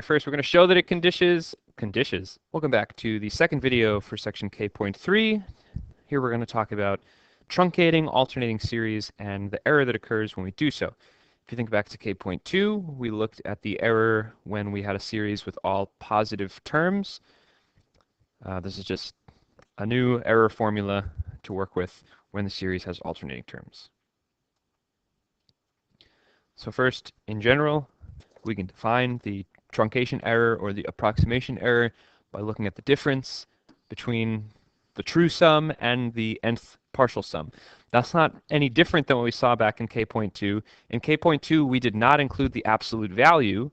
First, we're going to show that it conditions. Welcome back to the second video for section K.3. Here we're going to talk about truncating alternating series and the error that occurs when we do so. If you think back to K.2, we looked at the error when we had a series with all positive terms. This is just a new error formula to work with when the series has alternating terms. So first, in general, we can define the truncation error or the approximation error by looking at the difference between the true sum and the nth partial sum. That's not any different than what we saw back in K.2. In K.2, we did not include the absolute value.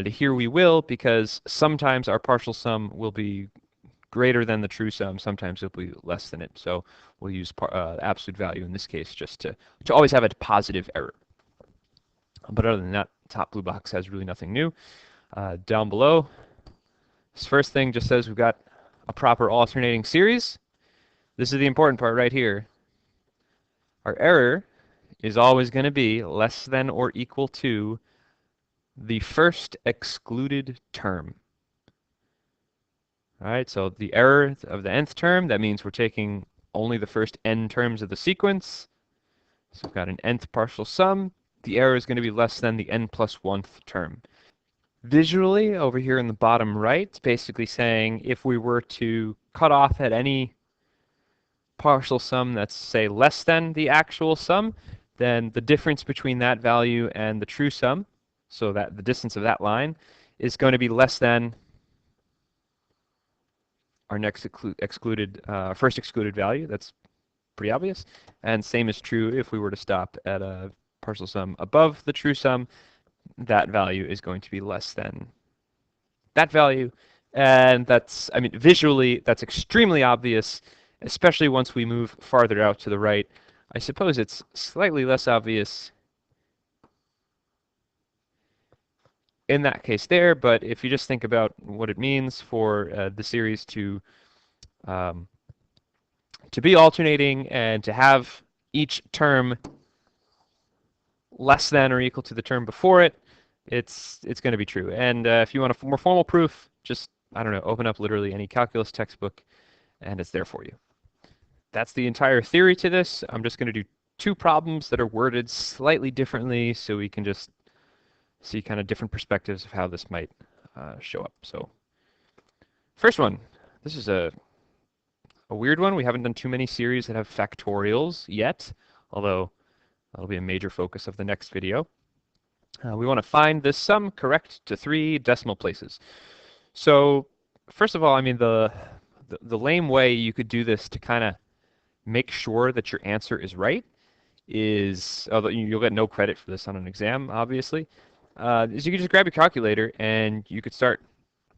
Here we will, because sometimes our partial sum will be greater than the true sum, sometimes it'll be less than it. So we'll use absolute value in this case just to always have a positive error. But other than that, top blue box has really nothing new. Down below, this first thing just says we've got a proper alternating series. This is the important part right here. Our error is always going to be less than or equal to the first excluded term. All right, so the error of the nth term, that means we're taking only the first n terms of the sequence. So we've got an nth partial sum. The error is going to be less than the n plus 1th term. Visually, over here in the bottom right, it's basically saying if we were to cut off at any partial sum that's, say, less than the actual sum, then the difference between that value and the true sum, so that the distance of that line, is going to be less than our next first excluded value. That's pretty obvious. And same is true if we were to stop at a partial sum above the true sum. That value is going to be less than that value. And that's, I mean, visually, that's extremely obvious, especially once we move farther out to the right. I suppose it's slightly less obvious in that case there, but if you just think about what it means for the series to be alternating and to have each term less than or equal to the term before it, it's going to be true. And if you want a more formal proof, just, I don't know, open up literally any calculus textbook, and it's there for you. That's the entire theory to this. I'm just going to do two problems that are worded slightly differently so we can just see kind of different perspectives of how this might show up. So first one, this is a weird one. We haven't done too many series that have factorials yet, although that'll be a major focus of the next video. We want to find this sum correct to 3 decimal places. So first of all, I mean, the lame way you could do this to kind of make sure that your answer is right is, although you'll get no credit for this on an exam, obviously, is you could just grab your calculator and you could start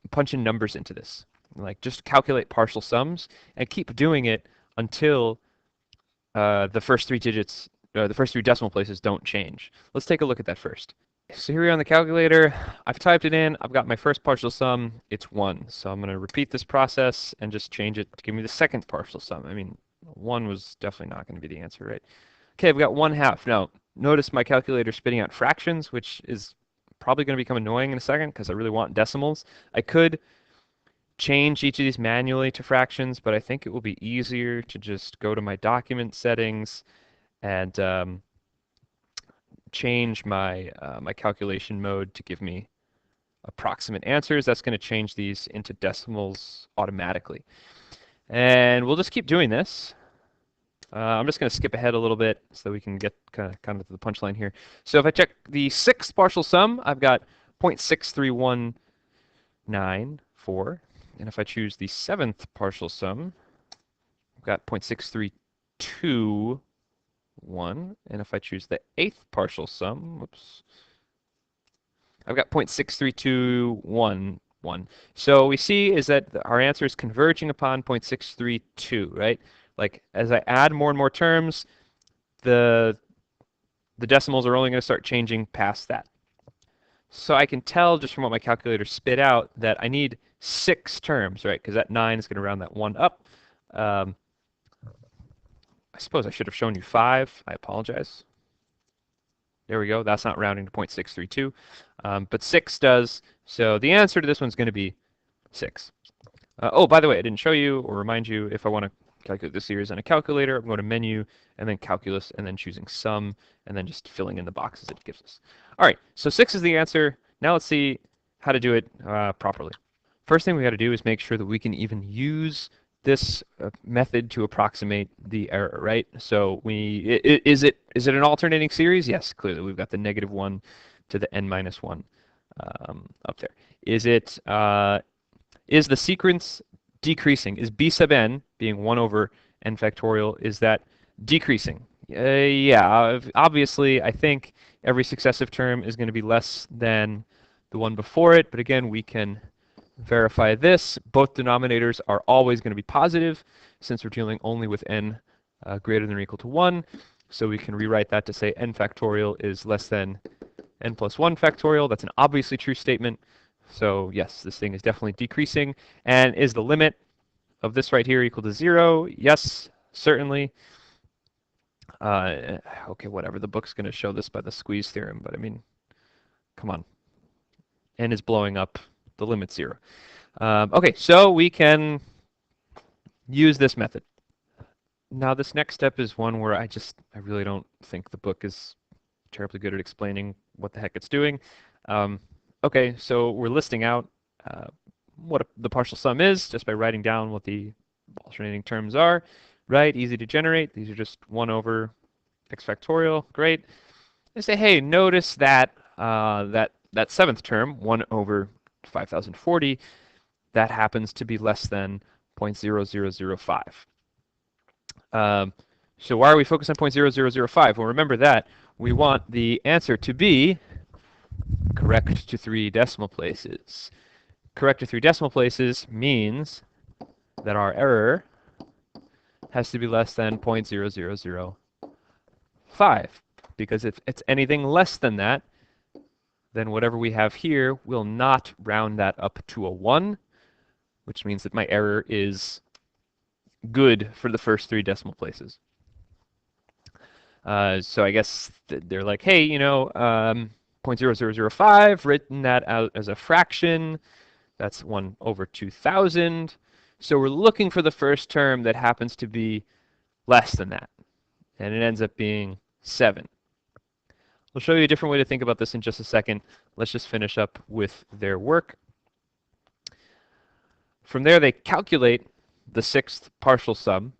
punching numbers into this. Like, just calculate partial sums and keep doing it until the first 3 digits, the first 3 decimal places don't change. Let's take a look at that first. So here we are on the calculator. I've typed it in. I've got my first partial sum. It's 1. So I'm going to repeat this process and just change it to give me the second partial sum. I mean, 1 was definitely not going to be the answer, right? Okay, I've got 1/2. Now, notice my calculator spitting out fractions, which is probably going to become annoying in a second because I really want decimals. I could change each of these manually to fractions, but I think it will be easier to just go to my document settings and change my my calculation mode to give me approximate answers. That's going to change these into decimals automatically. And we'll just keep doing this. I'm just going to skip ahead a little bit so we can get kind of to the punchline here. So if I check the 6th partial sum, I've got 0.63194. And if I choose the 7th partial sum, I've got 0.6321. And if I choose the 8th partial sum, whoops, I've got 0.63211. So we see is that our answer is converging upon 0.632, right? Like, as I add more and more terms, the decimals are only going to start changing past that. So I can tell just from what my calculator spit out that I need 6 terms, right? Because that 9 is going to round that 1 up. I suppose I should have shown you 5. I apologize. There we go. That's not rounding to 0.632. But 6 does So the answer to this one's going to be 6. Oh, by the way, I didn't show you or remind you, if I want to calculate the series on a calculator, I'm going to Menu, and then Calculus, and then choosing Sum, and then just filling in the boxes it gives us. All right, so 6 is the answer. Now let's see how to do it properly. First thing we got to do is make sure that we can even use this method to approximate the error, right? So is it an alternating series? Yes, clearly we've got the -1 to the n minus 1 up there. Is the sequence decreasing? Is b sub n, being 1 over n factorial, is that decreasing? Yeah, obviously I think every successive term is going to be less than the one before it, but again, we can verify this. Both denominators are always going to be positive since we're dealing only with n greater than or equal to 1. So we can rewrite that to say n factorial is less than n plus 1 factorial. That's an obviously true statement. So yes, this thing is definitely decreasing. And is the limit of this right here equal to 0? Yes, certainly. Okay, whatever. The book's going to show this by the squeeze theorem, but I mean, come on. N is blowing up. The limit's 0. Okay, so we can use this method. Now this next step is one where I really don't think the book is terribly good at explaining what the heck it's doing. Okay, so we're listing out what the partial sum is just by writing down what the alternating terms are. Right, easy to generate. These are just 1 over x factorial. Great. I say, hey, notice that that seventh term, 1 over 5040, that happens to be less than 0.0005. So why are we focused on 0.0005? Well, remember that we want the answer to be correct to 3 decimal places. Correct to 3 decimal places means that our error has to be less than 0.0005, because if it's anything less than that, then whatever we have here will not round that up to a 1, which means that my error is good for the first 3 decimal places. So I guess they're like, hey, 0.0005, written that out as a fraction. That's 1 over 2,000. So we're looking for the first term that happens to be less than that. And it ends up being 7. We'll show you a different way to think about this in just a second. Let's just finish up with their work. From there, they calculate the 6th partial sum.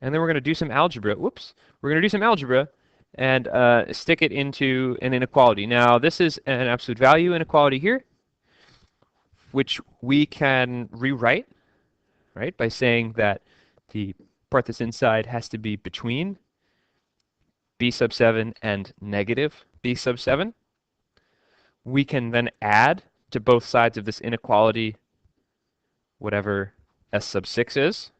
And then we're going to do some algebra. Whoops. We're going to do some algebra and stick it into an inequality. Now, this is an absolute value inequality here, which we can rewrite, right, by saying that the part that's inside has to be between b sub 7 and negative b sub 7. We can then add to both sides of this inequality whatever s sub 6 is.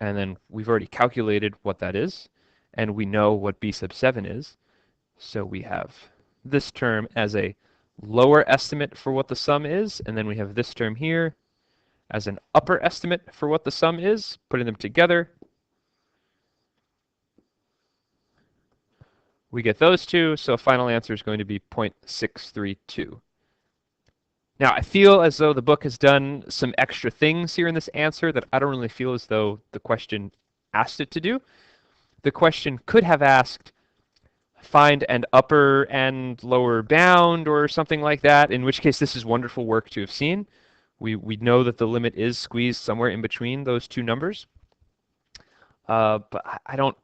And then we've already calculated what that is, and we know what b sub 7 is. So we have this term as a lower estimate for what the sum is, and then we have this term here as an upper estimate for what the sum is. Putting them together, we get those two, so final answer is going to be 0.632. Now, I feel as though the book has done some extra things here in this answer that I don't really feel as though the question asked it to do. The question could have asked, find an upper and lower bound or something like that, in which case this is wonderful work to have seen. We know that the limit is squeezed somewhere in between those two numbers. But I don't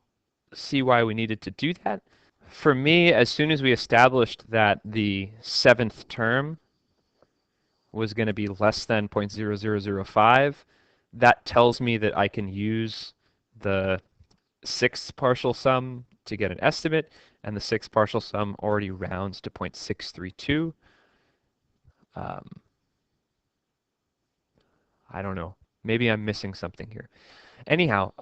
see why we needed to do that. For me, as soon as we established that the 7th term was going to be less than 0.0005, that tells me that I can use the 6th partial sum to get an estimate, and the 6th partial sum already rounds to 0.632. I don't know. Maybe I'm missing something here. Anyhow,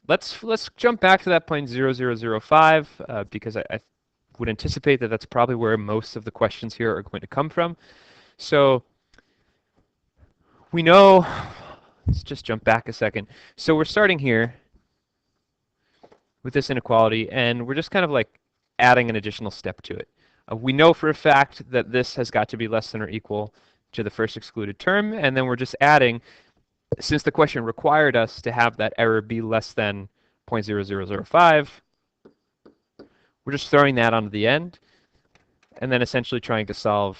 let's jump back to that 0.0005 because I would anticipate that that's probably where most of the questions here are going to come from. So we know, let's just jump back a second. So we're starting here, with this inequality, and we're just kind of like adding an additional step to it. We know for a fact that this has got to be less than or equal to the first excluded term, and then we're just adding, since the question required us to have that error be less than 0.0005, we're just throwing that onto the end, and then essentially trying to solve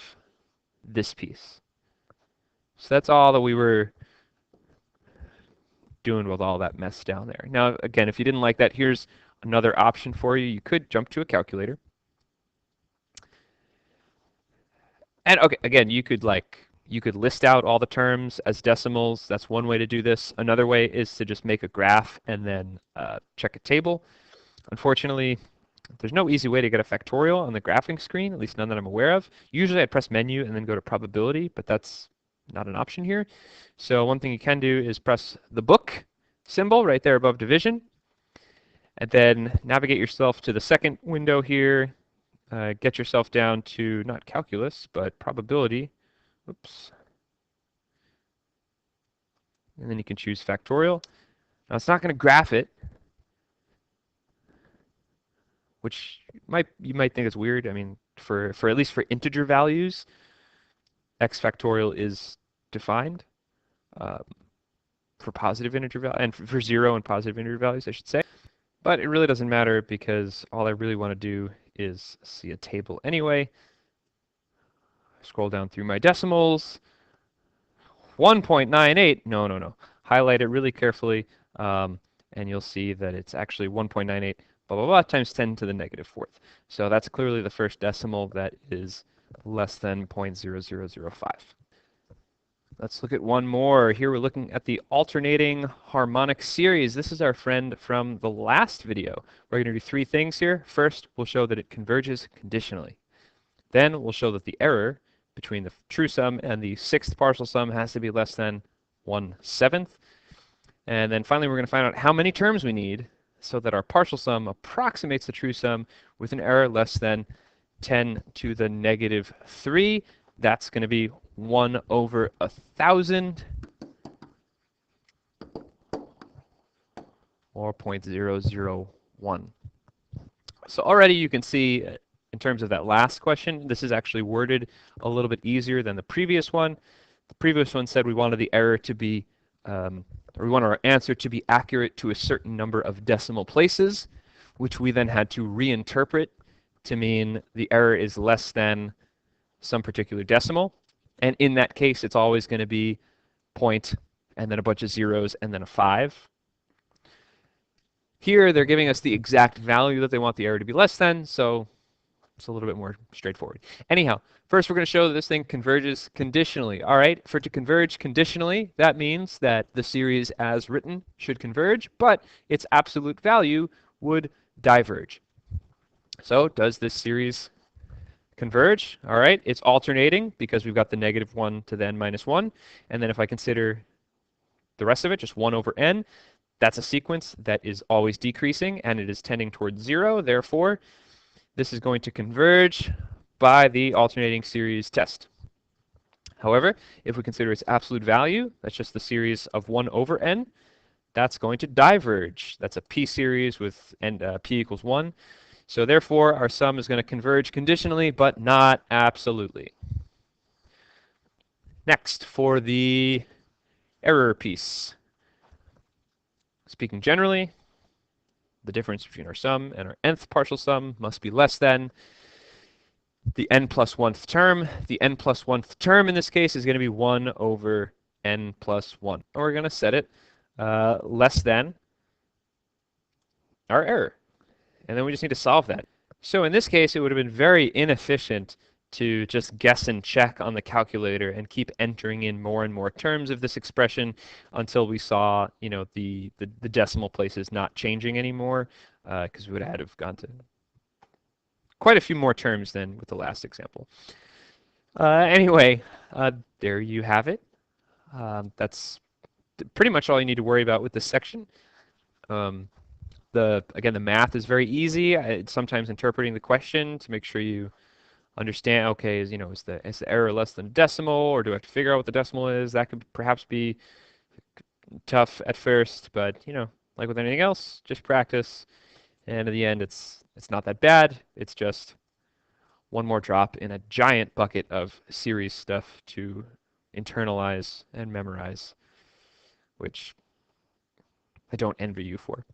this piece. So that's all that we were doing with all that mess down there. Now, again, if you didn't like that, here's another option for you. You could jump to a calculator. And okay, again, you could list out all the terms as decimals. That's one way to do this. Another way is to just make a graph and then check a table. Unfortunately, there's no easy way to get a factorial on the graphing screen, at least none that I'm aware of. Usually I'd press menu and then go to probability, but that's not an option here. So one thing you can do is press the book symbol right there above division, and then navigate yourself to the second window here. Get yourself down to not calculus, but probability. Oops. And then you can choose factorial. Now it's not going to graph it, which you might think is weird. I mean, for at least for integer values, x factorial is defined for positive integer value, and for 0 and positive integer values, I should say. But it really doesn't matter because all I really want to do is see a table anyway. Scroll down through my decimals. 1.98. No. Highlight it really carefully, and you'll see that it's actually 1.98 blah blah blah times 10 to the negative fourth. So that's clearly the first decimal that is less than 0.0005. Let's look at one more. Here we're looking at the alternating harmonic series. This is our friend from the last video. We're going to do three things here. First, we'll show that it converges conditionally. Then we'll show that the error between the true sum and the sixth partial sum has to be less than 1/7. And then finally, we're going to find out how many terms we need so that our partial sum approximates the true sum with an error less than 10 to the negative 3. That's going to be 1 over 1,000, or 0.001. So already you can see, in terms of that last question, this is actually worded a little bit easier than the previous one. The previous one said we wanted the error to be, or we want our answer to be accurate to a certain number of decimal places, which we then had to reinterpret to mean the error is less than some particular decimal. And in that case, it's always going to be point and then a bunch of zeros and then a 5. Here, they're giving us the exact value that they want the error to be less than, so it's a little bit more straightforward. Anyhow, first we're going to show that this thing converges conditionally. All right, for it to converge conditionally, that means that the series as written should converge, but its absolute value would diverge. So does this series converge? All right, it's alternating because we've got the -1 to the n minus 1. And then if I consider the rest of it, just 1 over n, that's a sequence that is always decreasing and it is tending towards 0. Therefore, this is going to converge by the alternating series test. However, if we consider its absolute value, that's just the series of 1 over n, that's going to diverge. That's a p-series with p equals 1. So therefore, our sum is going to converge conditionally, but not absolutely. Next, for the error piece. Speaking generally, the difference between our sum and our nth partial sum must be less than the n plus 1th term. The n plus 1th term in this case is going to be 1 over n plus 1. And we're going to set it less than our error. And then we just need to solve that. So in this case, it would have been very inefficient to just guess and check on the calculator and keep entering in more and more terms of this expression until we saw, the decimal places not changing anymore, because we would have gone to quite a few more terms than with the last example. Anyway, there you have it. That's pretty much all you need to worry about with this section. Again, the math is very easy. It's sometimes interpreting the question to make sure you understand, okay, is the error less than a decimal, or do I have to figure out what the decimal is? That could perhaps be tough at first, but like with anything else, just practice And in the end, it's not that bad. It's just one more drop in a giant bucket of series stuff to internalize and memorize, which I don't envy you for.